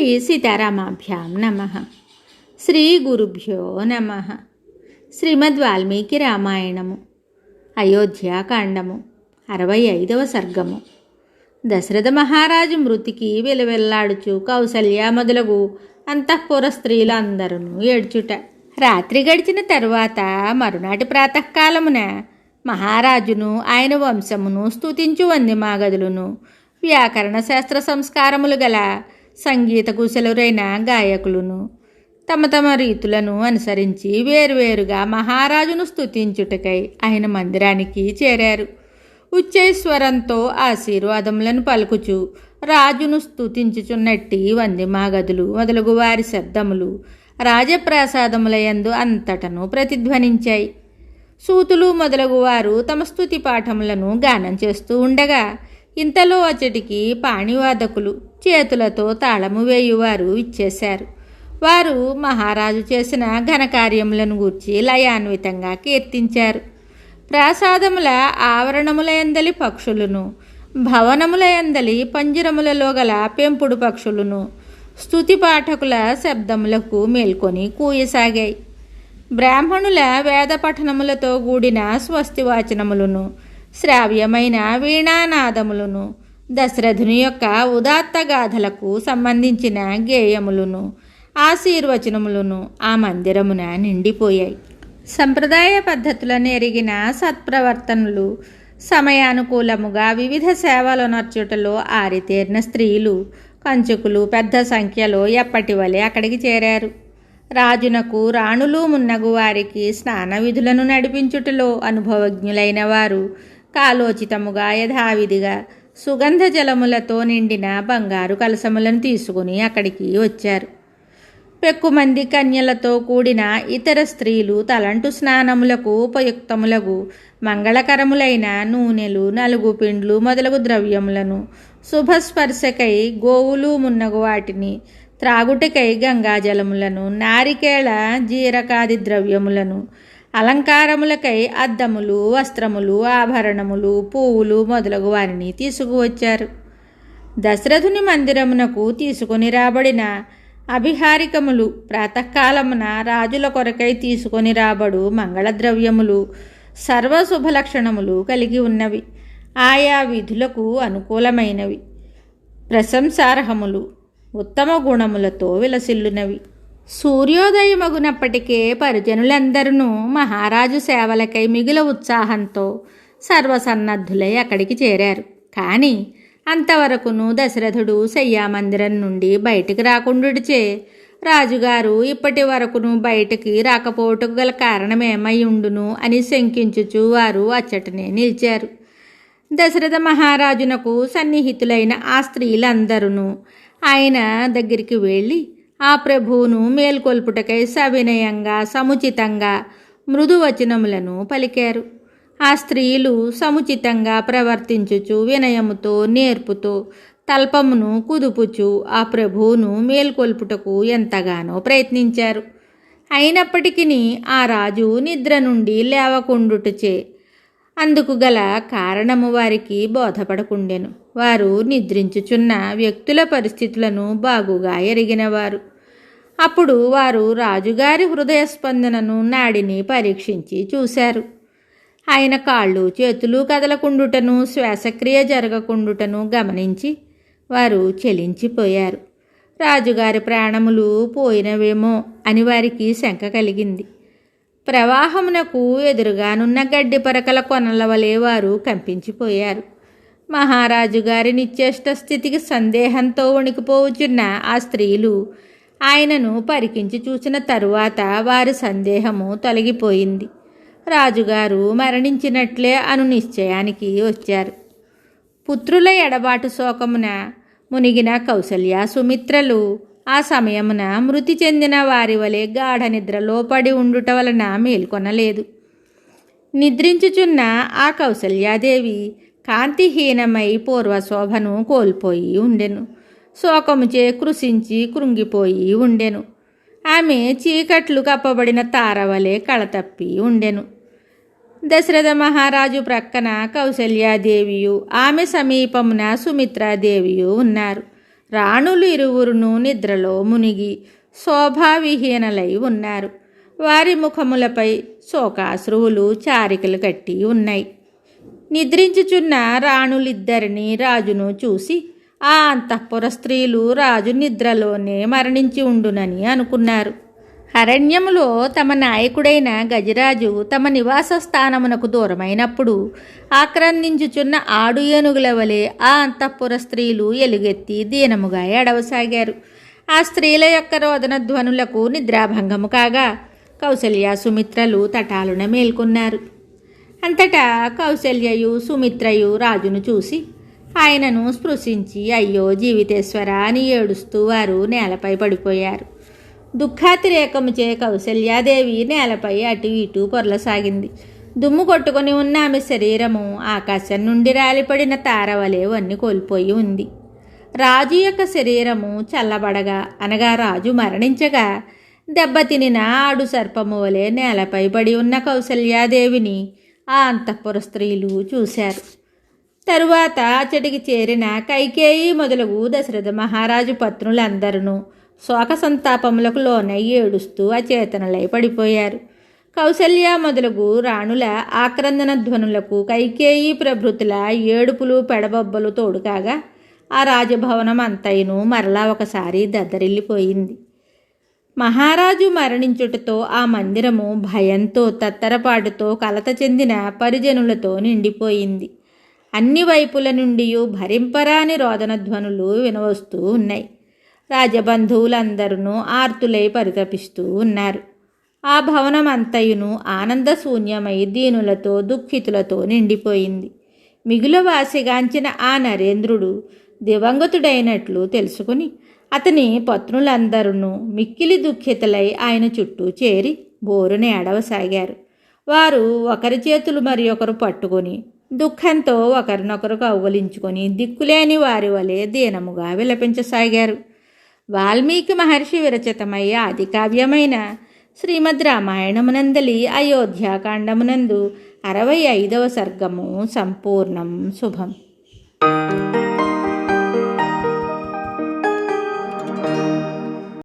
సీతారామాభ్యాం నమః. శ్రీ గురుభ్యో నమః. శ్రీమద్ వాల్మీకి రామాయణము అయోధ్యాకాండము 65వ సర్గము. దశరథ మహారాజు మృతికి వెలువెల్లాడుచు కౌసల్య మొదలగు అంతఃపుర స్త్రీలందరూ ఏడ్చుట. రాత్రి గడిచిన తరువాత మరునాటి ప్రాతకాలమున మహారాజును ఆయన వంశమును స్తుతించు వందిమాగదులను వ్యాకరణ శాస్త్ర సంస్కారములు గల సంగీత కుశలురైన గాయకులను తమ తమ రీతులను అనుసరించి వేరువేరుగా మహారాజును స్తుతించుటకై ఆయన మందిరానికి చేరారు. ఉచ్చైస్వరంతో ఆశీర్వాదములను పలుకుచు రాజును స్తుతించుచున్నట్టి వందిమాగదులు మొదలగు వారి శబ్దములు రాజప్రాసాదములయందు అంతటను ప్రతిధ్వనించాయి. సూతులు మొదలగు వారు తమ స్తుతి పాఠములను గానం చేస్తూ ఉండగా ఇంతలో అచ్చటికి పాణివాదకులు చేతులతో తాళము వేయువారు ఇచ్చేశారు. వారు మహారాజు చేసిన ఘనకార్యములను గూర్చి లయాన్వితంగా కీర్తించారు. ప్రాసాదముల ఆవరణముల యందలి పక్షులను, భవనముల యందలి పంజరములలో గల పెంపుడు పక్షులను స్తుతి పాఠకుల శబ్దములకు మేల్కొని కూయసాగాయి. బ్రాహ్మణుల వేద పఠనములతో కూడిన స్వస్తివాచనములను, శ్రావ్యమైన వీణానాదములను, దశరథుని యొక్క ఉదాత్త గాథలకు సంబంధించిన గేయములను, ఆశీర్వచనములను ఆ మందిరమున నిండిపోయాయి. సంప్రదాయ పద్ధతులను ఎరిగిన సత్ప్రవర్తనలు, సమయానుకూలముగా వివిధ సేవలు నర్చుటలో ఆరితేరిన స్త్రీలు, కంచుకులు పెద్ద సంఖ్యలో ఎప్పటి వలె అక్కడికి చేరారు. రాజునకు రాణులు మున్నగు వారికి స్నాన విధులను నడిపించుటలో అనుభవజ్ఞులైన వారు కాలోచితముగా యథావిధిగా సుగంధ జలములతో నిండిన బంగారు కలశములను తీసుకుని అక్కడికి వచ్చారు. పెక్కుమంది కన్యలతో కూడిన ఇతర స్త్రీలు తలంటు స్నానములకు ఉపయుక్తములకు మంగళకరములైన నూనెలు, నలుగు పిండ్లు మొదలగు ద్రవ్యములను, శుభస్పర్శకై గోవులు మున్నగు వాటిని, త్రాగుటకై గంగాజలములను, నారికేళ జీరకాది ద్రవ్యములను, అలంకారములకై అద్దములు, వస్త్రములు, ఆభరణములు, పువ్వులు మొదలగు వారిని తీసుకువచ్చారు. దశరథుని మందిరమునకు తీసుకొని రాబడిన అభిహారికములు, ప్రాతకాలమున రాజుల కొరకై తీసుకొని రాబడు మంగళద్రవ్యములు సర్వశుభలక్షణములు కలిగి ఉన్నవి. ఆయా విధులకు అనుకూలమైనవి, ప్రశంసార్హములు, ఉత్తమ గుణములతో విలసిల్లునవి. సూర్యోదయమగునప్పటికే పరిజనులందరూ మహారాజు సేవలకై మిగుల ఉత్సాహంతో సర్వసన్నద్ధులై అక్కడికి చేరారు. కానీ అంతవరకును దశరథుడు శయ్యామందిరం నుండి బయటికి రాకుండుడిచే రాజుగారు ఇప్పటి వరకును బయటికి రాకపోవటకు గల కారణమేమై ఉండును అని శంకించుచు వారు అచ్చటనే నిలిచారు. దశరథ మహారాజునకు సన్నిహితులైన ఆ స్త్రీలందరూ ఆయన దగ్గరికి వెళ్ళి ఆ ప్రభువును మేల్కొల్పుటకై సవినయంగా సముచితంగా మృదువచనములను పలికారు. ఆ స్త్రీలు సముచితంగా ప్రవర్తించుచు వినయముతో నేర్పుతో తల్పమును కుదుపుచు ఆ ప్రభువును మేల్కొల్పుటకు ఎంతగానో ప్రయత్నించారు. అయినప్పటికీ ఆ రాజు నిద్ర నుండి లేవకుండుటచే అందుకు గల కారణము వారికి బోధపడకుండెను. వారు నిద్రించుచున్న వ్యక్తుల పరిస్థితులను బాగుగా ఎరిగినవారు. అప్పుడు వారు రాజుగారి హృదయస్పందనను నాడిని పరీక్షించి చూశారు. ఆయన కాళ్ళు చేతులు కదలకుండుటను, శ్వాసక్రియ జరగకుండుటను గమనించి వారు చెలించిపోయారు. రాజుగారి ప్రాణములు పోయినవేమో అని వారికి శంక కలిగింది. ప్రవాహమునకు ఎదురుగానున్న గడ్డి పరకల కొనల వలె వారు కంపించిపోయారు. మహారాజు గారి నిశ్చేష్ట స్థితికి సందేహంతో వణికిపోవచ్చున్న ఆ స్త్రీలు ఆయనను పరికించి చూసిన తరువాత వారి సందేహము తొలగిపోయింది. రాజుగారు మరణించినట్లే అను నిశ్చయానికి వచ్చారు. పుత్రుల ఎడబాటు శోకమున మునిగిన కౌసల్య సుమిత్రలు ఆ సమయమున మృతి చెందిన వారి వలె గాఢ నిద్రలో పడి ఉండుట వలన మేల్కొనలేదు. నిద్రించుచున్న ఆ కౌసల్యాదేవి కాంతిహీనమై పూర్వశోభను కోల్పోయి ఉండెను. శోకముచే కృశించి కృంగిపోయి ఉండెను. ఆమె చీకట్లు కప్పబడిన తారవలే కళతప్పి ఉండెను. దశరథ మహారాజు ప్రక్కన కౌసల్యాదేవియు ఆమె సమీపమున సుమిత్రాదేవియు ఉన్నారు. రాణులు ఇరువురును నిద్రలో మునిగి శోభావిహీనలై ఉన్నారు. వారి ముఖములపై శోకాశ్రువులు చారికలు కట్టి ఉన్నాయి. నిద్రించుచున్న రాణులిద్దరిని రాజును చూసి ఆ అంతఃపుర స్త్రీలు రాజు నిద్రలోనే మరణించి ఉండునని అనుకున్నారు. అరణ్యములో తమ నాయకుడైన గజరాజు తమ నివాస స్థానమునకు దూరమైనప్పుడు ఆక్రందించుచున్న ఆడు ఏనుగుల వలె ఆ అంతఃపుర స్త్రీలు ఎలుగెత్తి దీనముగా ఏడవసాగారు. ఆ స్త్రీల యొక్క రోదన ధ్వనులకు నిద్రాభంగము కాగా కౌసల్య సుమిత్రలు తటాలున మేల్కొన్నారు. అంతటా కౌసల్యయు సుమిత్రయు రాజును చూసి ఆయనను స్పృశించి అయ్యో జీవితేశ్వర అని ఏడుస్తూ వారు నేలపై పడిపోయారు. దుఃఖాతిరేకముచే కౌసల్యాదేవి నేలపై అటు ఇటు పొరలసాగింది. దుమ్ము కొట్టుకొని ఉన్న ఆమె శరీరము ఆకాశం నుండి రాలిపడిన తారవలే వన్ని కోల్పోయి ఉంది. రాజు యొక్క శరీరము చల్లబడగా అనగా రాజు మరణించగా దెబ్బతినిన ఆడు సర్పము వలె నేలపై పడి ఉన్న కౌసల్యాదేవిని ఆ అంతఃపుర స్త్రీలు చూశారు. తరువాత అచ్చటికి చేరిన కైకేయి మొదలగు దశరథ మహారాజు పత్నులందరూ శోక సంతాపములకు లోనై ఏడుస్తూ అచేతనలై పడిపోయారు. కౌసల్య మొదలగు రాణుల ఆక్రందన ధ్వనులకు కైకేయి ప్రభృతుల ఏడుపులు పెడబొబ్బలు తోడుకాగా ఆ రాజభవనం అంతయును మరలా ఒకసారి దద్దరిల్లిపోయింది. మహారాజు మరణించుటతో ఆ మందిరము భయంతో తత్తరపాటుతో కలత చెందిన పరిజనులతో నిండిపోయింది. అన్ని వైపుల నుండి భరింపరాని రోదన ధ్వనులు వినవస్తూ ఉన్నాయి. రాజబంధువులందరూ ఆర్తులై పరితపిస్తూ ఉన్నారు. ఆ భవనం అంతయును ఆనందశూన్యమై దీనులతో దుఃఖితులతో నిండిపోయింది. మిగులవాసిగాంచిన ఆ నరేంద్రుడు దివంగతుడైనట్లు తెలుసుకుని అతని పత్నులందరూ మిక్కిలి దుఃఖితులై ఆయన చుట్టూ చేరి బోరుని ఏడవసాగారు. వారు ఒకరి చేతులు మరి ఒకరు పట్టుకొని దుఃఖంతో ఒకరినొకరు కౌగలించుకొని దిక్కులేని వారి వలె దీనముగా విలపించసాగారు. వాల్మీకి మహర్షి విరచితమై ఆది కావ్యమైన శ్రీమద్ రామాయణమునందలి అయోధ్యాకాండమునందు 65వ సర్గము సంపూర్ణం. శుభం.